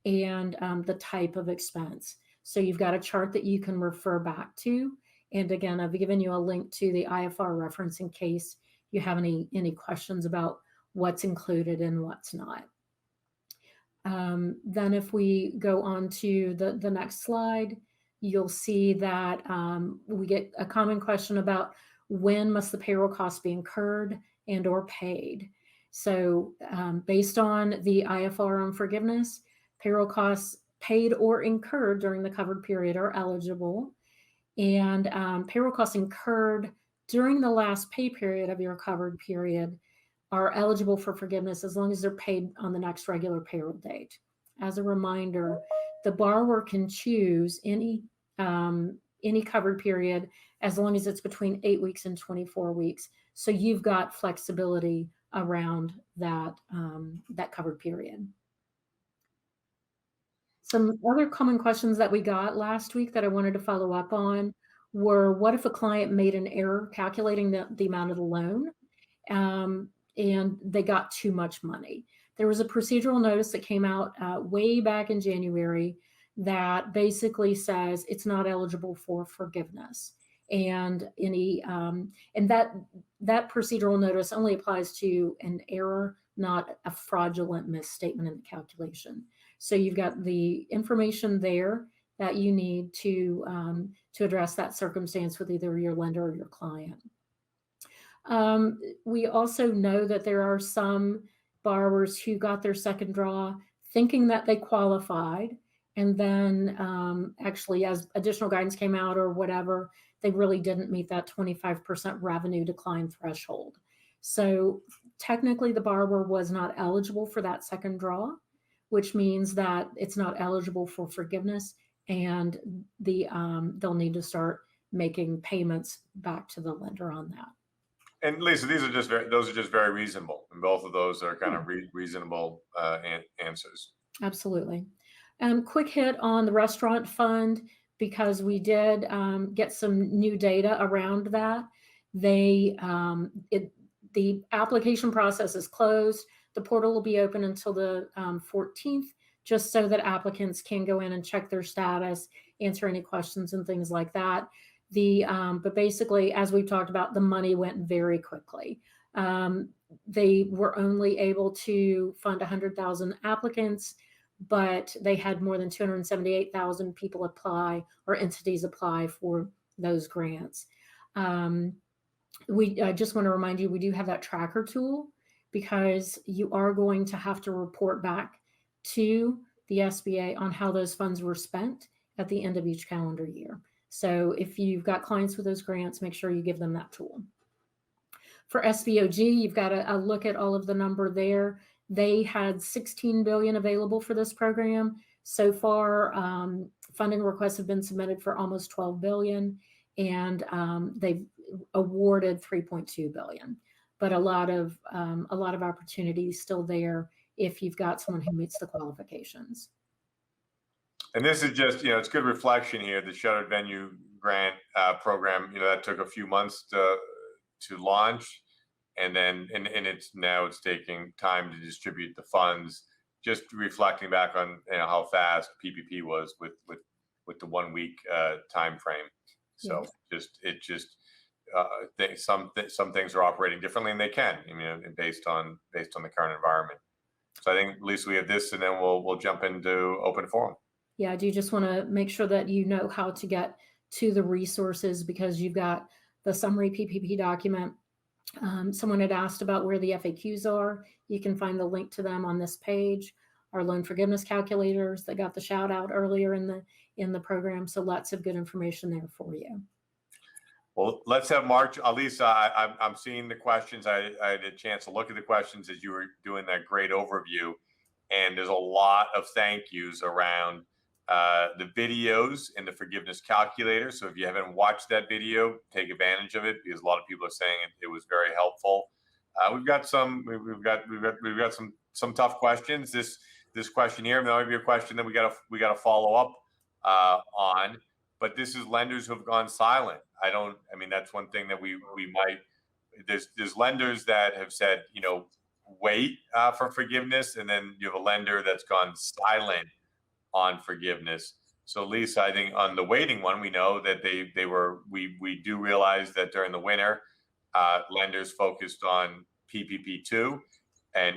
and the type of expense. So you've got a chart that you can refer back to. And again, I've given you a link to the IFR reference in case you have any questions about what's included and what's not. Then if we go on to the next slide, you'll see that we get a common question about when must the payroll costs be incurred and or paid. So based on the IFR on forgiveness, payroll costs paid or incurred during the covered period are eligible. And payroll costs incurred during the last pay period of your covered period are eligible for forgiveness as long as they're paid on the next regular payroll date. As a reminder, the borrower can choose any covered period as long as it's between 8 weeks and 24 weeks. So you've got flexibility around that, that covered period. Some other common questions that we got last week that I wanted to follow up on were, what if a client made an error calculating the amount of the loan and they got too much money? There was a procedural notice that came out way back in January that basically says it's not eligible for forgiveness. And that procedural notice only applies to an error, not a fraudulent misstatement in the calculation. So you've got the information there that you need to address that circumstance with either your lender or your client. We also know that there are some borrowers who got their second draw thinking that they qualified, and then actually as additional guidance came out or whatever, they really didn't meet that 25% revenue decline threshold. So technically the borrower was not eligible for that second draw, which means that it's not eligible for forgiveness, and they'll need to start making payments back to the lender on that. And Lisa, those are just very reasonable, and both of those are kind of reasonable answers. Absolutely. Quick hit on the restaurant fund, because we did get some new data around that. The application process is closed. The portal will be open until the 14th, just so that applicants can go in and check their status, answer any questions and things like that. But basically, as we talked about, the money went very quickly. They were only able to fund 100,000 applicants, but they had more than 278,000 people apply, or entities apply for those grants. we just want to remind you, we do have that tracker tool because you are going to have to report back to the SBA on how those funds were spent at the end of each calendar year. So if you've got clients with those grants, make sure you give them that tool. For SVOG, you've got a look at all of the number there. They had 16 billion available for this program. So far, funding requests have been submitted for almost 12 billion, and they've awarded 3.2 billion. But a lot of opportunities still there if you've got someone who meets the qualifications. And this is just, it's good reflection here. The Shuttered Venue Grant program, that took a few months to launch, and then it's taking time to distribute the funds. Just reflecting back on how fast PPP was with the 1 week time frame. So some things are operating differently, and they can, based on the current environment. So I think at least we have this, and then we'll jump into open forum. Yeah, I do just want to make sure that you know how to get to the resources, because you've got the summary PPP document. Someone had asked about where the FAQs are. You can find the link to them on this page. Our loan forgiveness calculators that got the shout out earlier in the program. So lots of good information there for you. Well, let's have Mark. Alisa, I'm seeing the questions. I had a chance to look at the questions as you were doing that great overview, and there's a lot of thank yous around the videos and the forgiveness calculator. So if you haven't watched that video, take advantage of it, because a lot of people are saying it was very helpful. We've got some tough questions. This question here, there might be a question that we got to follow up on, but this is lenders who have gone silent. That's one thing that we might. There's lenders that have said, wait for forgiveness, and then you have a lender that's gone silent on forgiveness. So Lisa, I think on the waiting one, we know that we do realize that during the winter, lenders focused on PPP2,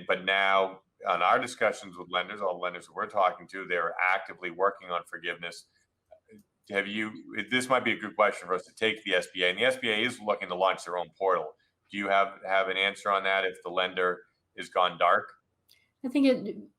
but now on our discussions with lenders, all the lenders that we're talking to, they're actively working on forgiveness. This might be a good question for us to take to the SBA, and the SBA is looking to launch their own portal. Do you have an answer on that if the lender is gone dark? I think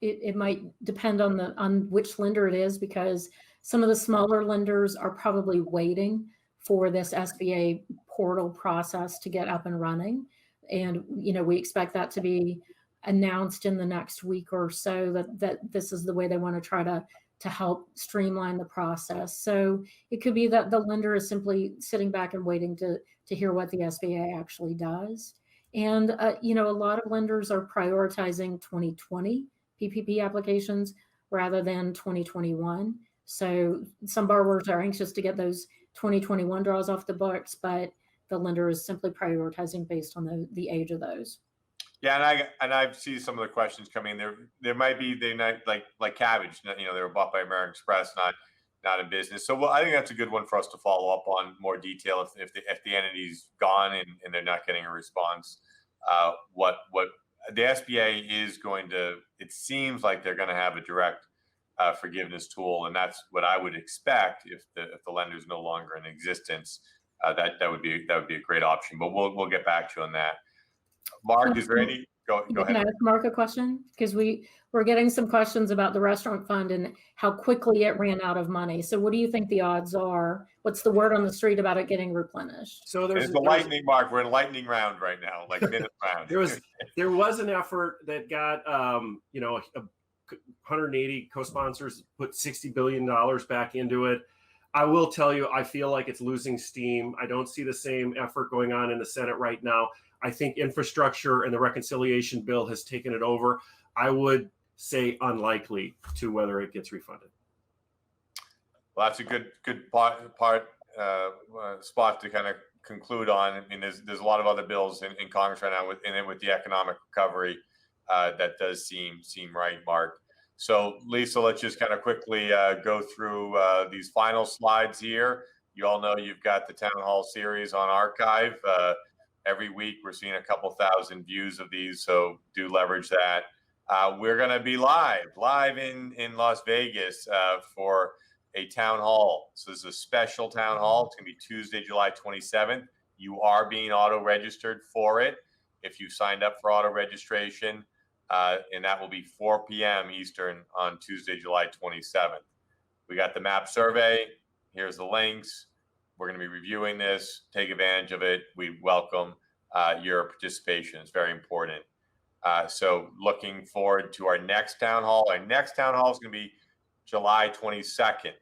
it might depend on which lender it is, because some of the smaller lenders are probably waiting for this SBA portal process to get up and running. And, we expect that to be announced in the next week or so, that this is the way they want to try to help streamline the process. So it could be that the lender is simply sitting back and waiting to hear what the SBA actually does. And, a lot of lenders are prioritizing 2020 PPP applications rather than 2021. So some borrowers are anxious to get those 2021 draws off the books, but the lender is simply prioritizing based on the age of those. Yeah, and I see some of the questions coming in. There might be, they not like Cabbage, they were bought by American Express, not in business. So I think that's a good one for us to follow up on more detail if the entity's gone and they're not getting a response. What the SBA is going to, it seems like they're going to have a direct forgiveness tool, and that's what I would expect if the lender is no longer in existence. That would be a great option. But we'll get back to you on that. Mark, is there any? Go ahead. Can I ask Mark a question? Because we're getting some questions about the restaurant fund and how quickly it ran out of money. So what do you think the odds are? What's the word on the street about it getting replenished? So there's the lightning, Mark. We're in a lightning round right now, like minute round. there was an effort that got 180 co-sponsors put $60 billion back into it. I will tell you, I feel like it's losing steam. I don't see the same effort going on in the Senate right now. I think infrastructure and the reconciliation bill has taken it over. I would say unlikely to whether it gets refunded. Well, that's a good spot to kind of conclude on. There's a lot of other bills in Congress right now with the economic recovery that does seem right, Mark. So Lisa, let's just kind of quickly go through these final slides here. You all know you've got the town hall series on archive. Every week we're seeing a couple thousand views of these, so do leverage that. We're going to be live in Las Vegas for a town hall. So this is a special town hall. It's going to be Tuesday, July 27th You are being auto-registered for it if you signed up for auto-registration, and that will be 4 p.m. Eastern on Tuesday, July 27th. We got the MAP survey. Here's the links. We're going to be reviewing this. Take advantage of it. We welcome your participation. It's very important. So looking forward to our next town hall. Our next town hall is going to be July 22nd.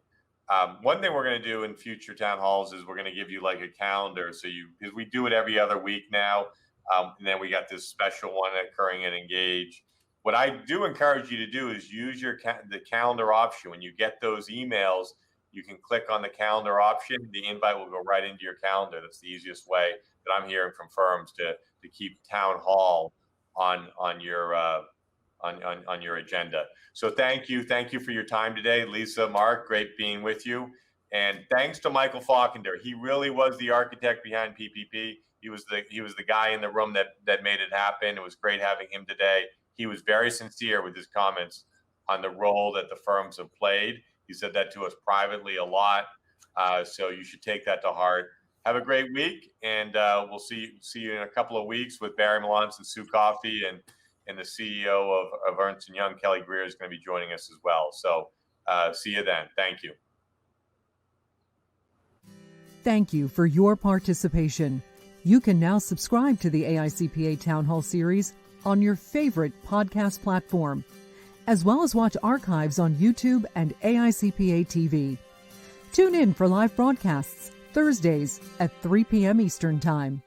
One thing we're going to do in future town halls is we're going to give you like a calendar. So because we do it every other week now. And then we got this special one occurring at Engage. What I do encourage you to do is use the calendar option. When you get those emails, you can click on the calendar option. The invite will go right into your calendar. That's the easiest way that I'm hearing from firms to keep town hall on your agenda. So thank you for your time today, Lisa, Mark. Great being with you, and thanks to Michael Faulkner. He really was the architect behind PPP. He was the guy in the room that made it happen. It was great having him today. He was very sincere with his comments on the role that the firms have played. He said that to us privately a lot, so you should take that to heart. Have a great week, and we'll see you in a couple of weeks with Barry Malance and Sue Coffey, and the CEO of Ernst & Young, Kelly Greer, is going to be joining us as well. So see you then. Thank you. Thank you for your participation. You can now subscribe to the AICPA Town Hall series on your favorite podcast platform, as well as watch archives on YouTube and AICPA TV. Tune in for live broadcasts Thursdays at 3 p.m. Eastern Time.